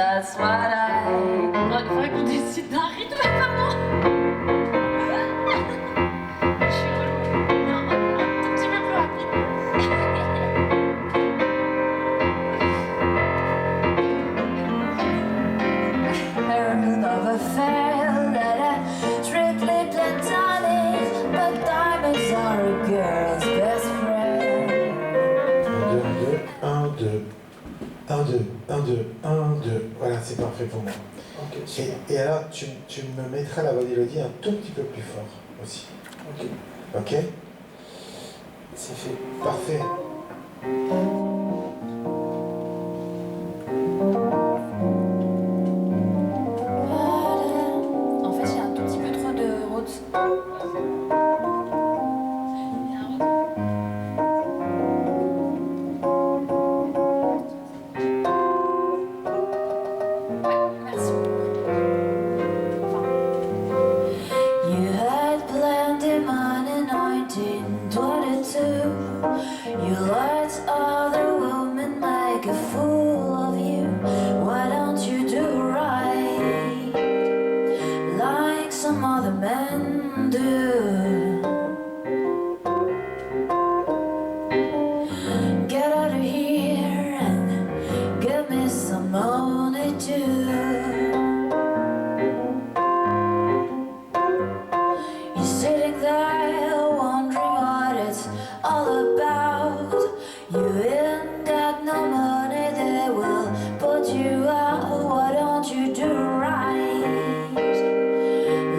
that's what I... Faudrait qu'on décide d'un rythme, pardon. Je suis relou. Non, un tout petit peu plus rapide. Heard of a fair that are strictly platonic, but diamonds are a girl's best friend. 1, 2, 1, 2, 1, 2, 1, 2. Voilà, c'est parfait pour moi. Ok, Et alors, tu me mettras la voix d'Élodie un tout petit peu plus fort aussi. ok, Ok? c'est fait. Parfait. En fait, il y a un tout petit peu trop de routes. Il y a un route. Ouais, merci. You had planned him on in 1922. You let other women make a fool of you. Why don't you do right like some other men do? Get out of here and give me some money too. You're sitting there wondering what it's all about. You ain't got no money, they will put you out. Why don't you do right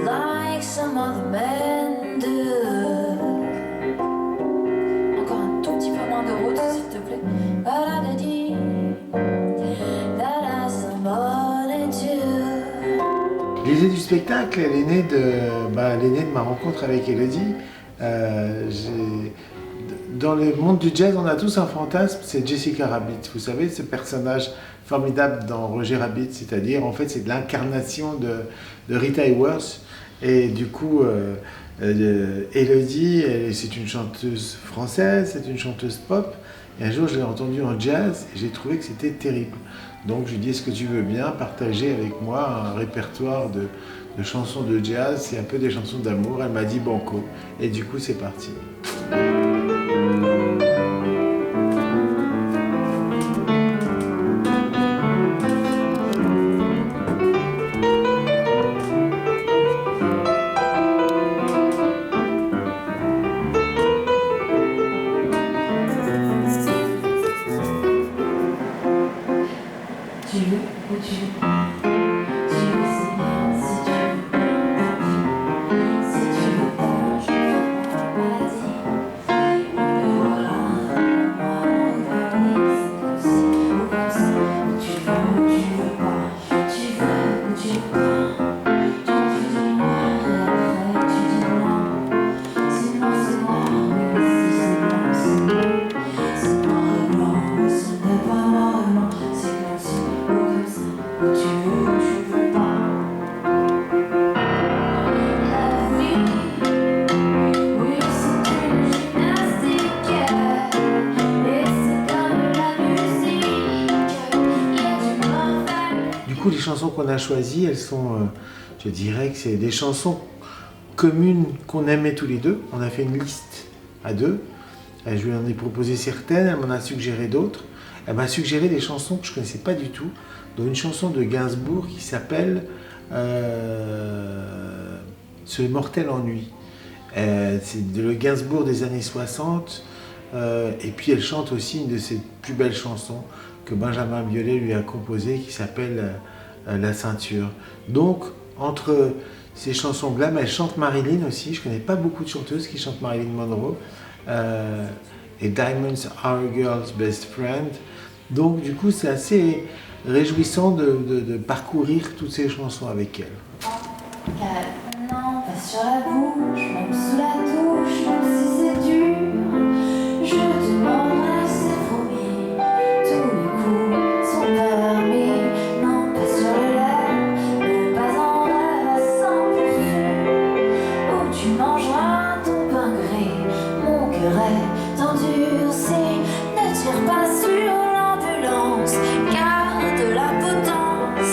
like some other men do? Encore un tout petit peu moins de route, s'il te plaît. Da-da-da-dee, da-da, some money too. L'idée du spectacle, elle est née de ma rencontre avec Élodie. Dans le monde du jazz, on a tous un fantasme, c'est Jessica Rabbit. Vous savez, ce personnage formidable dans Roger Rabbit, c'est-à-dire, en fait, c'est de l'incarnation de Rita Hayworth. Et du coup, Élodie, c'est une chanteuse française, c'est une chanteuse pop. Et un jour, je l'ai entendue en jazz et j'ai trouvé que c'était terrible. Donc, je lui ai dit, est-ce que tu veux bien partager avec moi un répertoire de chansons de jazz, c'est un peu des chansons d'amour. Elle m'a dit banco. Et du coup, c'est parti. Tu veux ou tu veux pas? Tu veux, c'est bien. Si tu veux pas, si tu veux pas, je veux pas. Vas-y. Et voilà, moi, c'est comme si, ou comme ça. Tu veux ou tu veux pas? Tu veux ou tu veux pas? Toi, tu dis noir, et après, tu dis blanc. C'est noir, oui, si c'est blanc, c'est blanc. C'est noir et blanc, ce n'est pas noir et blanc. C'est comme si, ou comme ça. Ou tu veux ou tu veux pas. La vie, oui, c'est une gymnastique. Et c'est comme la musique. Il y a du mauvais. Du coup, les chansons qu'on a choisies, elles sont, je dirais que c'est des chansons communes qu'on aimait tous les deux. On a fait une liste à deux. Je lui en ai proposé certaines, elle m'en a suggéré d'autres. Elle m'a suggéré des chansons que je ne connaissais pas du tout, dont une chanson de Gainsbourg qui s'appelle Ce mortel ennui. C'est le Gainsbourg des années 60. Et puis elle chante aussi une de ses plus belles chansons que Benjamin Biolay lui a composée qui s'appelle La ceinture. Donc, entre ces chansons glam, elle chante Marilyn aussi. Je ne connais pas beaucoup de chanteuses qui chantent Marilyn Monroe. Et Diamonds Are a Girl's Best Friend. Donc, du coup, c'est assez réjouissant de parcourir toutes ces chansons avec elle. Non, pas sur la bouche, même sous la douche, même si c'est dur. Je te mordrai, c'est promis. Tous les coups sont permis. Non, pas sur les lèvres, mais pas en rêve à 100%. Où tu mangeras ton pain gris, mon cœur est endurci. Ne tire pas sur l'ambulance, garde la potence.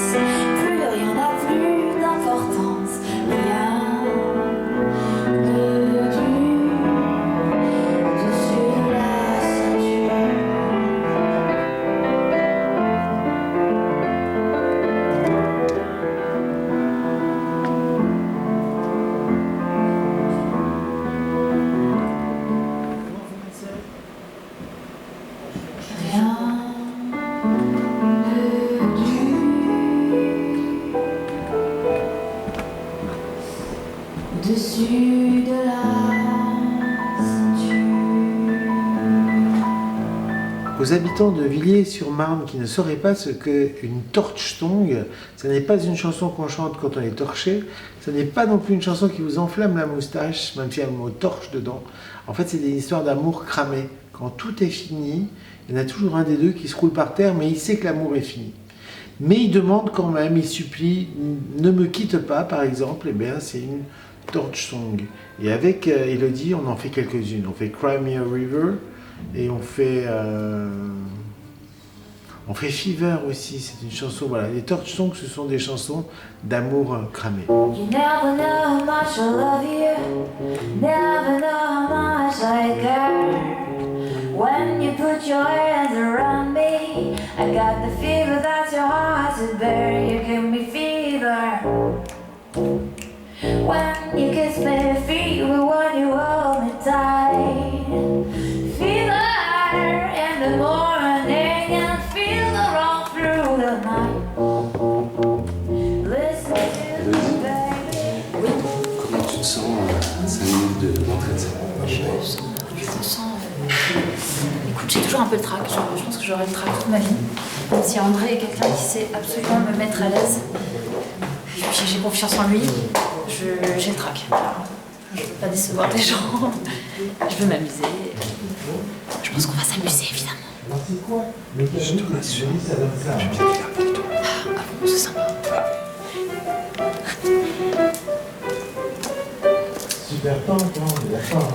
au-dessus de la ceinture. Aux habitants de Villiers-sur-Marne qui ne sauraient pas ce qu'est une torch song, ce n'est pas une chanson qu'on chante quand on est torché, ce n'est pas non plus une chanson qui vous enflamme la moustache, même s'il y a le mot torche dedans. En fait, c'est des histoires d'amour cramé. Quand tout est fini, il y en a toujours un des deux qui se roule par terre, mais il sait que l'amour est fini. Mais il demande quand même, il supplie, ne me quitte pas, par exemple, et bien c'est une torch song. Et avec Elodie, on en fait quelques-unes. On fait Cry Me a River, et on fait Fever aussi, c'est une chanson, voilà. Les torch songs, ce sont des chansons d'amour cramé. You never know how much I love you, never know how much I care. When you put your hands around me, I got the fever that your heart to bear. You give me fever. When you kiss me, fever. When you hold me tight, fever in the morning and fever all through the night. Listen to me, baby. Comment tu te sens à 5 minutes d'entrée de scène? Je me sens. Écoute, j'ai toujours un peu le trac. Je pense que j'aurai le trac toute ma vie. Même si André est quelqu'un qui sait absolument me mettre à l'aise, et puis j'ai confiance en lui, j'ai le trac. Je veux pas décevoir les gens. Je veux m'amuser. Je pense qu'on va s'amuser, évidemment. Je te rassure, j'ai bien fait la pour toi. Ah bon, c'est sympa. Super temps, on est d'accord.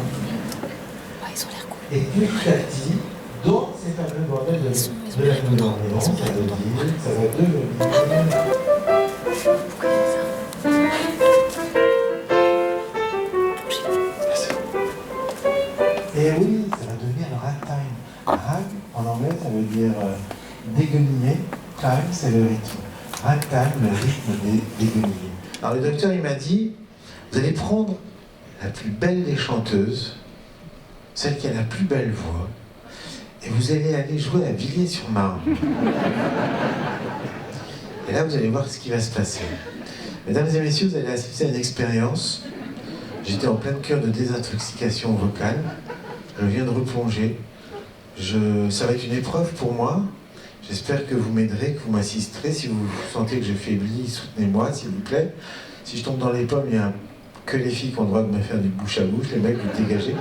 Ouais, ils ont l'air cool. Et petit à petit, dans ces fameux bordels de la répondants. Ils sont bien répondants. ça va devenir. Pourquoi il y a ça? Et oui, ça va devenir le ragtime. Rag, en anglais, ça veut dire dégueniller. Time, c'est le rythme. Ragtime, le rythme des déguenillés. Alors le docteur, il m'a dit, vous allez prendre la plus belle des chanteuses, celle qui a la plus belle voix, et vous allez aller jouer à Villiers-sur-Marne. Et là, vous allez voir ce qui va se passer. Mesdames et messieurs, vous allez assister à une expérience. J'étais en plein cœur de désintoxication vocale. Je viens de replonger. Ça va être une épreuve pour moi. J'espère que vous m'aiderez, que vous m'assisterez. Si vous sentez que je faiblis, soutenez-moi, s'il vous plaît. Si je tombe dans les pommes, il n'y a que les filles qui ont le droit de me faire du bouche à bouche. Les mecs, vous dégagez.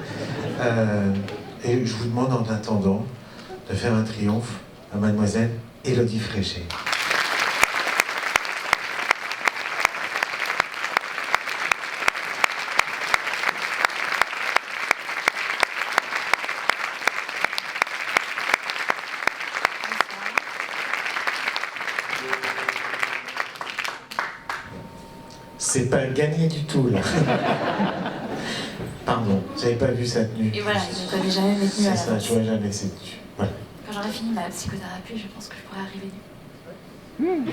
Et je vous demande en attendant de faire un triomphe à mademoiselle Elodie Frégé. C'est pas gagné du tout, là. Pardon, j'avais pas vu sa tenue. Et voilà, je n'avais jamais mes tenues à C'est ça, l'avance. je vois jamais cette tenue. Voilà. Quand j'aurai fini ma psychothérapie, je pense que je pourrai arriver nue.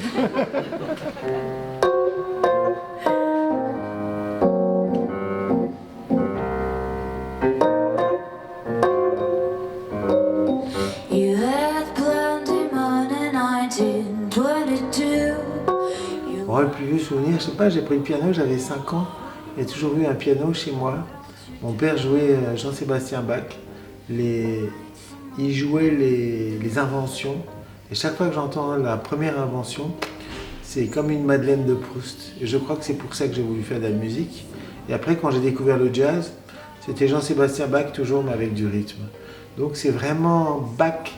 You had plenty money 1922. Bon, le plus vieux souvenir, je sais pas, j'ai pris le piano, j'avais 5 ans. Il y a toujours eu un piano chez moi. Mon père jouait Jean-Sébastien Bach. Il jouait les inventions. Et chaque fois que j'entends la première invention, c'est comme une Madeleine de Proust. Et je crois que c'est pour ça que j'ai voulu faire de la musique. Et après, quand j'ai découvert le jazz, c'était Jean-Sébastien Bach toujours, mais avec du rythme. Donc c'est vraiment Bach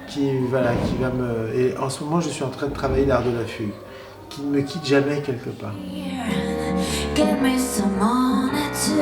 qui va me... Et en ce moment, je suis en train de travailler l'art de la fugue, qui ne me quitte jamais quelque part. Give me some money too.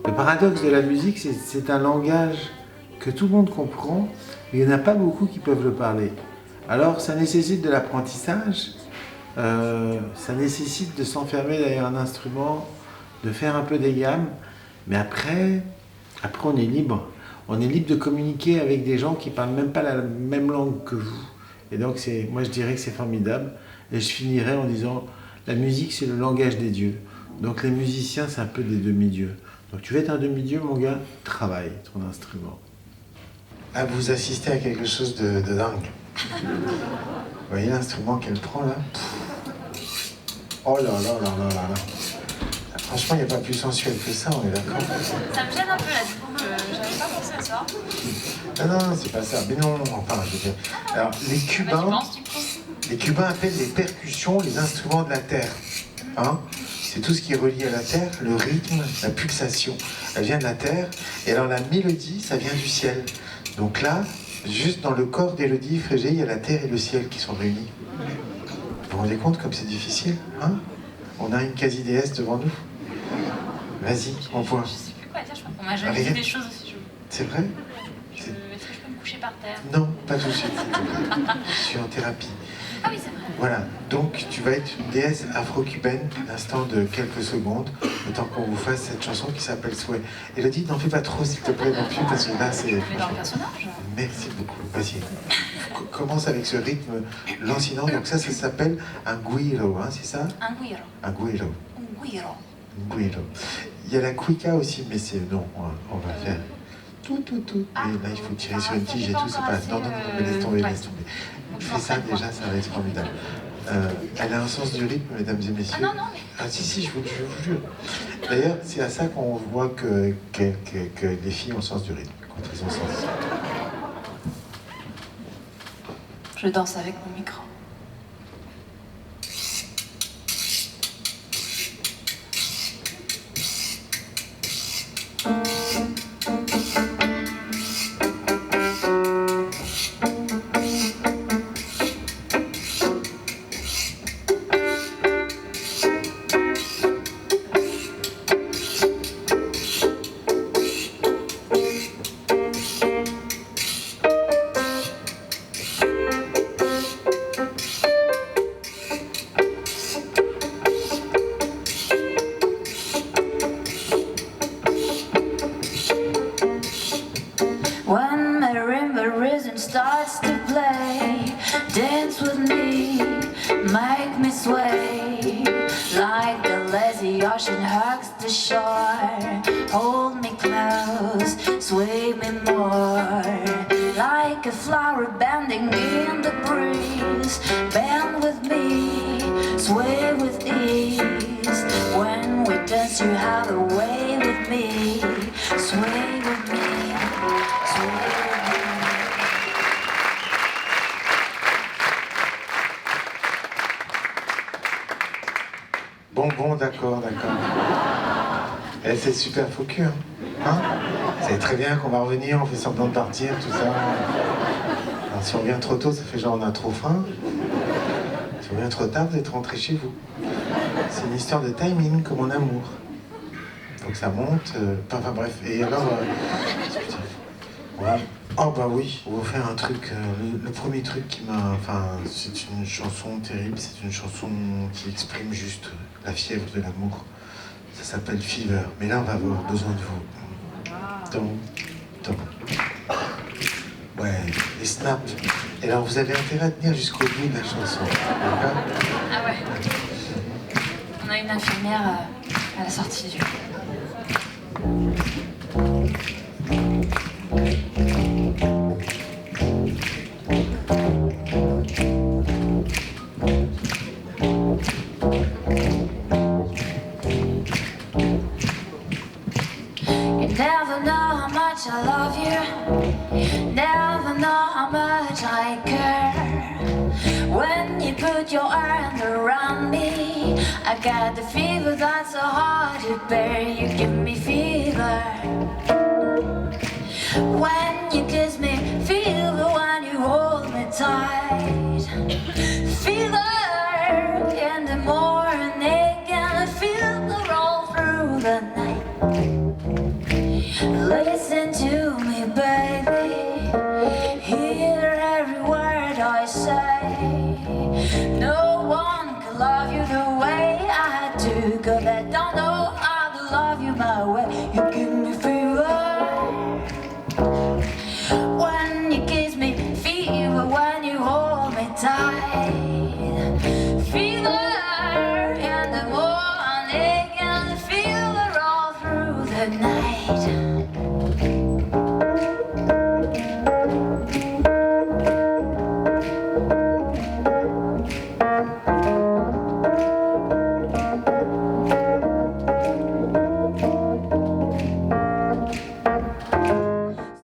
Le paradoxe de la musique, c'est un langage que tout le monde comprend, mais il n'y en a pas beaucoup qui peuvent le parler. Alors ça nécessite de l'apprentissage, ça nécessite de s'enfermer derrière un instrument, de faire un peu des gammes, mais après on est libre. On est libre de communiquer avec des gens qui ne parlent même pas la même langue que vous. Et donc, moi, je dirais que c'est formidable. Et je finirai en disant, la musique, c'est le langage des dieux. Donc, les musiciens, c'est un peu des demi-dieux. Donc, tu veux être un demi-dieu, mon gars? Travaille ton instrument. Ah, vous assistez à quelque chose de dingue. Vous voyez l'instrument qu'elle prend, là? Oh là là là là là là. Franchement, il n'y a pas plus sensuel que ça, on est d'accord? Ça me gêne un peu là, du coup, j'avais pas pensé à ça. Non, c'est pas ça. Mais non, enfin, je veux dire. Alors, les Cubains appellent les percussions les instruments de la terre. Hein? C'est tout ce qui est relié à la terre, le rythme, la pulsation. Elle vient de la terre, et alors la mélodie, ça vient du ciel. Donc là, juste dans le corps d'Élodie Frégé, il y a la terre et le ciel qui sont réunis. Vous vous rendez compte comme c'est difficile, hein? On a une quasi-déesse devant nous. Vas-y, envoie. Je sais plus quoi dire, je crois qu'on m'a jamais dit des choses aussi. C'est vrai? Est-ce que je peux me coucher par terre? Non, pas tout de suite. Je suis en thérapie. Ah oui, c'est vrai. Voilà, donc tu vas être une déesse afro-cubaine, l'instant de quelques secondes, le temps qu'on vous fasse cette chanson qui s'appelle Souhait. Élodie, n'en fais pas trop s'il te plaît non plus, parce que là c'est... Mais dans le personnage. Merci beaucoup, vas-y. Commence avec ce rythme lancinant, donc ça s'appelle un guiro, hein, c'est ça? Un guiro. Un guiro. Un guiro. Un guiro. Il y a la cuica aussi, mais c'est... Non, on va faire... Tout. Ah. Et là, il faut tirer sur une tige et tout, c'est pas... Non, mais laisse tomber. Fais ça déjà, ça va être formidable. Elle a un sens du rythme, mesdames et messieurs. Ah non, mais... Ah si, je vous jure. D'ailleurs, c'est à ça qu'on voit que les filles ont le sens du rythme, quand elles ont le sens. Je danse avec mon micro. When marimba rhythm starts to play, dance with me, make me sway. Like the lazy ocean hugs the shore, hold me close, sway me more. Like a flower bending in the breeze, bend with me, sway with ease. When we dance you have a way with me, sway with me. Bon, d'accord. Eh, c'est super faux cul, hein? C'est très bien qu'on va revenir, on fait semblant de partir, tout ça. Alors, si on revient trop tôt, ça fait genre on a trop faim. Si on revient trop tard, vous êtes rentré chez vous. C'est une histoire de timing, comme en amour. Donc ça monte, enfin bref. Et alors... ouais. Oh bah oui, on va faire un truc, le premier truc qui m'a... Enfin, c'est une chanson terrible, c'est une chanson qui exprime juste la fièvre de l'amour. Ça s'appelle Fever, mais là on va avoir besoin de vous. Donc. Ouais, les snaps. Et alors vous avez intérêt à tenir jusqu'au bout de la chanson, d'accord? Ah ouais. On a une infirmière à la sortie du... Never know how much I love you, never know how much I care. When you put your arms around me, I got the fever that's so hard to bear. You give me fever. When you kiss me